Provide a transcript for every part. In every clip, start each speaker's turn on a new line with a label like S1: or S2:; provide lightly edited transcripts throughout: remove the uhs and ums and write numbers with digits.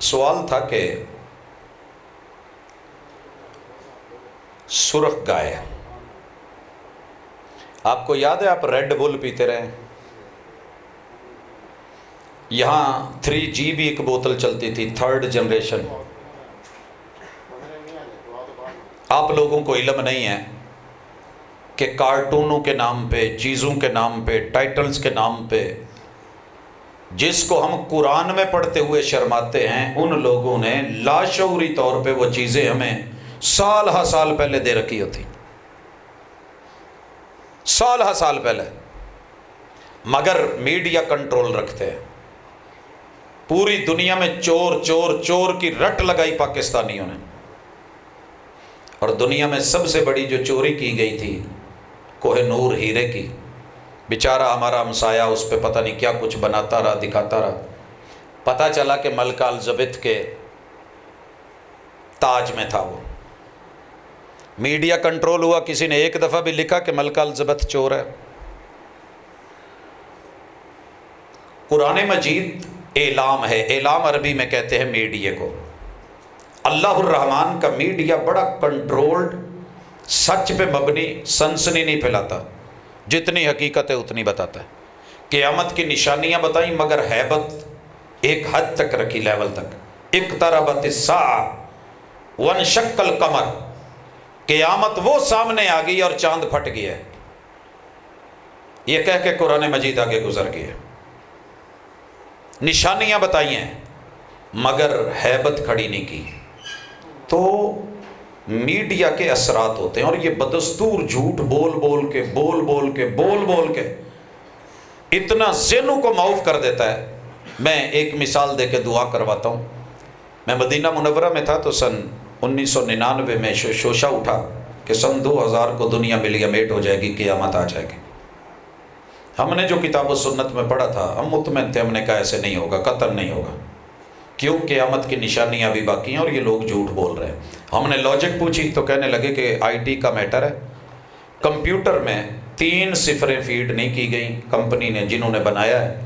S1: سوال تھا کہ سرخ گائے، آپ کو یاد ہے آپ ریڈ بل پیتے رہے؟ یہاں 3G بھی ایک بوتل چلتی تھی، 3rd جنریشن۔ آپ لوگوں کو علم نہیں ہے کہ کارٹونوں کے نام پہ، چیزوں کے نام پہ، ٹائٹلز کے نام پہ جس کو ہم قرآن میں پڑھتے ہوئے شرماتے ہیں، ان لوگوں نے لاشعوری طور پہ وہ چیزیں ہمیں سال ہا سال پہلے دے رکھی ہوتی، سال ہا سال پہلے، مگر میڈیا کنٹرول رکھتے ہیں۔ پوری دنیا میں چور چور چور کی رٹ لگائی پاکستانیوں نے، اور دنیا میں سب سے بڑی جو چوری کی گئی تھی کوہ نور ہیرے کی، بیچارہ ہمارا ہمسایہ اس پہ پتہ نہیں کیا کچھ بناتا رہا، دکھاتا رہا، پتہ چلا کہ ملکہ الزبتھ کے تاج میں تھا وہ۔ میڈیا کنٹرول ہوا، کسی نے ایک دفعہ بھی لکھا کہ ملکہ الزبتھ چور ہے؟ قرآن مجید اعلام ہے، اعلام عربی میں کہتے ہیں میڈیا کو۔ اللہ الرحمن کا میڈیا بڑا کنٹرولڈ، سچ پہ مبنی، سنسنی نہیں پھیلاتا، جتنی حقیقت ہے اتنی بتاتا ہے۔ قیامت کی نشانیاں بتائیں مگر ہیبت ایک حد تک رکھی، لیول تک۔ اقتربت الساعہ وانشق القمر، قیامت وہ سامنے آ گئی اور چاند پھٹ گیا ہے، یہ کہہ کے قرآن مجید آگے گزر گیا۔ نشانیاں بتائی ہیں مگر ہیبت کھڑی نہیں کی۔ تو میڈیا کے اثرات ہوتے ہیں، اور یہ بدستور جھوٹ بول بول کے اتنا ذہنوں کو معاف کر دیتا ہے۔ میں ایک مثال دے کے دعا کرواتا ہوں۔ میں مدینہ منورہ میں تھا تو سن 1999 میں شوشہ اٹھا کہ سن 2000 کو دنیا ملیمیٹ ہو جائے گی، قیامت آ جائے گی۔ ہم نے جو کتاب و سنت میں پڑھا تھا ہم مطمئن تھے، ہم نے کہا ایسے نہیں ہوگا، قطعاً نہیں ہوگا، کیوں؟ قیامت کی نشانیاں بھی باقی ہیں اور یہ لوگ جھوٹ بول رہے ہیں۔ ہم نے لاجک پوچھی تو کہنے لگے کہ IT کا میٹر ہے، کمپیوٹر میں 3 صفریں فیڈ نہیں کی گئیں کمپنی نے، جنہوں نے بنایا ہے،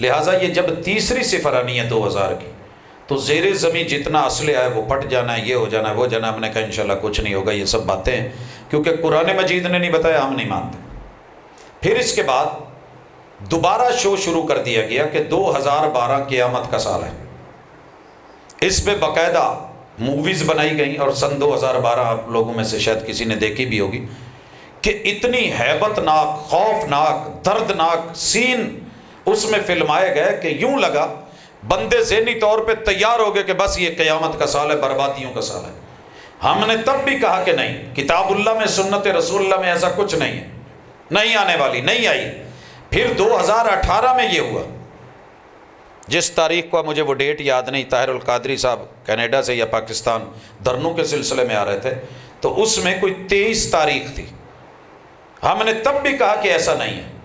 S1: لہٰذا یہ جب تیسری صفر آنی ہے 2000 کی تو زیر زمین جتنا اسلحہ ہے وہ پھٹ جانا ہے، یہ ہو جانا ہے، وہ جانا ہے۔ ہم نے کہا انشاءاللہ کچھ نہیں ہوگا، یہ سب باتیں ہیں، کیونکہ قرآن مجید نے نہیں بتایا، ہم نہیں مانتے۔ پھر اس کے بعد دوبارہ شو شروع کر دیا گیا کہ 2012 قیامت کا سال ہے، اس پہ باقاعدہ موویز بنائی گئیں، اور سن 2012 آپ لوگوں میں سے شاید کسی نے دیکھی بھی ہوگی کہ اتنی ہیبت ناک، خوفناک، دردناک سین اس میں فلمائے گئے کہ یوں لگا بندے ذہنی طور پہ تیار ہو گئے کہ بس یہ قیامت کا سال ہے، بربادیوں کا سال ہے۔ ہم نے تب بھی کہا کہ نہیں، کتاب اللہ میں، سنت رسول اللہ میں ایسا کچھ نہیں ہے، نہیں آنے والی، نہیں آئی۔ پھر 2018 میں یہ ہوا، جس تاریخ کو مجھے وہ ڈیٹ یاد نہیں، طاہر القادری صاحب کینیڈا سے یا پاکستان دھرنوں کے سلسلے میں آ رہے تھے، تو اس میں کوئی 23 تاریخ تھی۔ ہم نے تب بھی کہا کہ ایسا نہیں ہے۔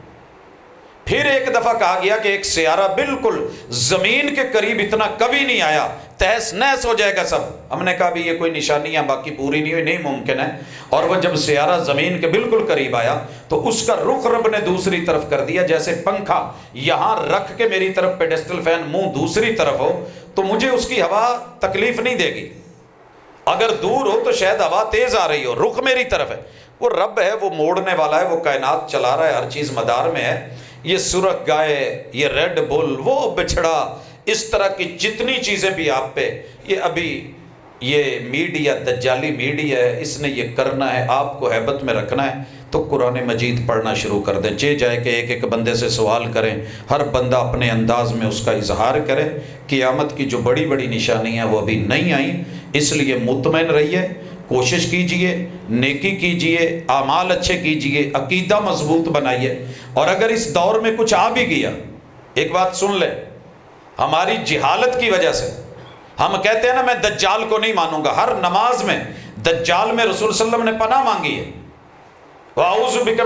S1: پھر ایک دفعہ کہا گیا کہ ایک سیارہ بالکل زمین کے قریب اتنا کبھی نہیں آیا، تہس نہس ہو جائے گا سب۔ ہم نے کہا بھی یہ کوئی نشانیاں باقی پوری نہیں ہوئی، نہیں ممکن ہے۔ اور وہ جب سیارہ زمین کے بالکل قریب آیا تو اس کا رخ رب نے دوسری طرف کر دیا، جیسے پنکھا یہاں رکھ کے میری طرف پیڈسٹل فین منہ دوسری طرف ہو تو مجھے اس کی ہوا تکلیف نہیں دے گی، اگر دور ہو تو شاید ہوا تیز آ رہی ہو، رخ میری طرف ہے۔ وہ رب ہے، وہ موڑنے والا ہے، وہ کائنات چلا رہا ہے، ہر چیز مدار میں ہے۔ یہ سرخ گائے، یہ ریڈ بل، وہ بچھڑا، اس طرح کی جتنی چیزیں بھی آپ پہ، یہ ابھی یہ میڈیا دجالی میڈیا ہے، اس نے یہ کرنا ہے، آپ کو ہیبت میں رکھنا ہے۔ تو قرآن مجید پڑھنا شروع کر دیں، جائے کہ ایک ایک بندے سے سوال کریں، ہر بندہ اپنے انداز میں اس کا اظہار کرے۔ قیامت کی جو بڑی بڑی نشانیاں وہ ابھی نہیں آئیں، اس لیے مطمئن رہیے، کوشش کیجئے، نیکی کیجئے، اعمال اچھے کیجئے، عقیدہ مضبوط بنائیے۔ اور اگر اس دور میں کچھ آ بھی گیا، ایک بات سن لیں، ہماری جہالت کی وجہ سے ہم کہتے ہیں نا میں دجال کو نہیں مانوں گا، ہر نماز میں دجال میں رسول صلی اللہ علیہ وسلم نے پناہ مانگی ہے، وَأَعُوذُ بِكَ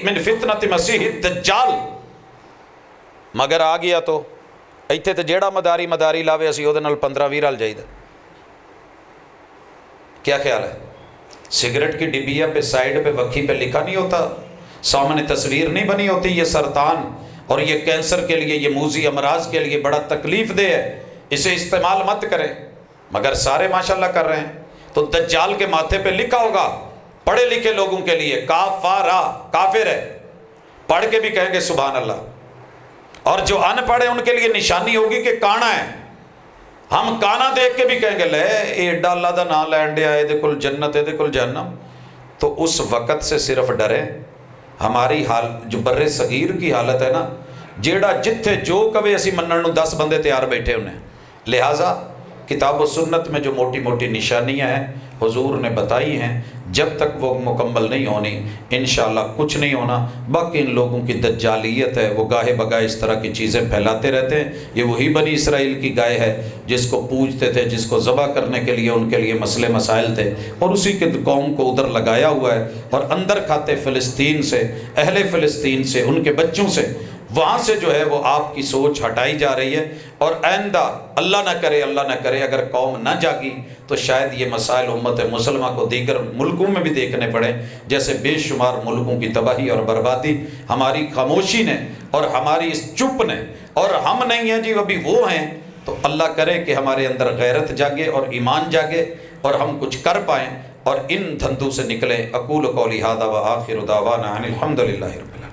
S1: مِن فِتْنَةِ مَسِیحِ الدَّجَّالِ، مگر آ گیا تو ایتھے تے جیڑا مداری لاوے اسی ਉਹਦੇ ਨਾਲ 15-20 رل جائیدا۔ کیا خیال ہے؟ سگریٹ کی ڈبیا پہ سائیڈ پہ وکھی پہ لکھا نہیں ہوتا، سامنے تصویر نہیں بنی ہوتی، یہ سرطان اور یہ کینسر کے لیے، یہ موذی امراض کے لیے بڑا تکلیف دہ ہے، اسے استعمال مت کریں، مگر سارے ماشاءاللہ کر رہے ہیں۔ تو دجال کے ماتھے پہ لکھا ہوگا پڑھے لکھے لوگوں کے لیے کافارا، کافر ہے، پڑھ کے بھی کہیں گے سبحان اللہ، اور جو ان پڑھے ان کے لیے نشانی ہوگی کہ کانا ہے، ہم کانا دیکھ کے بھی کہیں گے لے ایڈا اللہ دا نام لین ڈیا، اے دے کل جنت، اے دے کل جہنم۔ تو اس وقت سے صرف ڈرے۔ ہماری حال جو بر صغیر کی حالت ہے نا، جیڑا جتھے جو کبھی اسی منن نو 10 بندے تیار بیٹھے انہیں، لہٰذا کتاب و سنت میں جو موٹی موٹی نشانیاں ہیں حضور نے بتائی ہیں، جب تک وہ مکمل نہیں ہونی انشاءاللہ کچھ نہیں ہونا۔ باقی ان لوگوں کی دجالیت ہے، وہ گاہے بگاہے اس طرح کی چیزیں پھیلاتے رہتے ہیں۔ یہ وہی بنی اسرائیل کی گائے ہے جس کو پوجتے تھے، جس کو ذبح کرنے کے لیے ان کے لیے مسئلے مسائل تھے، اور اسی کے قوم کو ادھر لگایا ہوا ہے، اور اندر کھاتے فلسطین سے، اہل فلسطین سے، ان کے بچوں سے، وہاں سے جو ہے وہ آپ کی سوچ ہٹائی جا رہی ہے۔ اور آئندہ اللہ نہ کرے اگر قوم نہ جاگی تو شاید یہ مسائل امت مسلمہ کو دیگر ملکوں میں بھی دیکھنے پڑیں، جیسے بے شمار ملکوں کی تباہی اور بربادی ہماری خاموشی نے اور ہماری اس چپ نے، اور ہم نہیں ہیں جی ابھی وہ ہیں۔ تو اللہ کرے کہ ہمارے اندر غیرت جاگے اور ایمان جاگے اور ہم کچھ کر پائیں اور ان دھندوں سے نکلیں۔ اقول قولی ھذا وآخر دعوانا ان الحمد للہ رب العالمین۔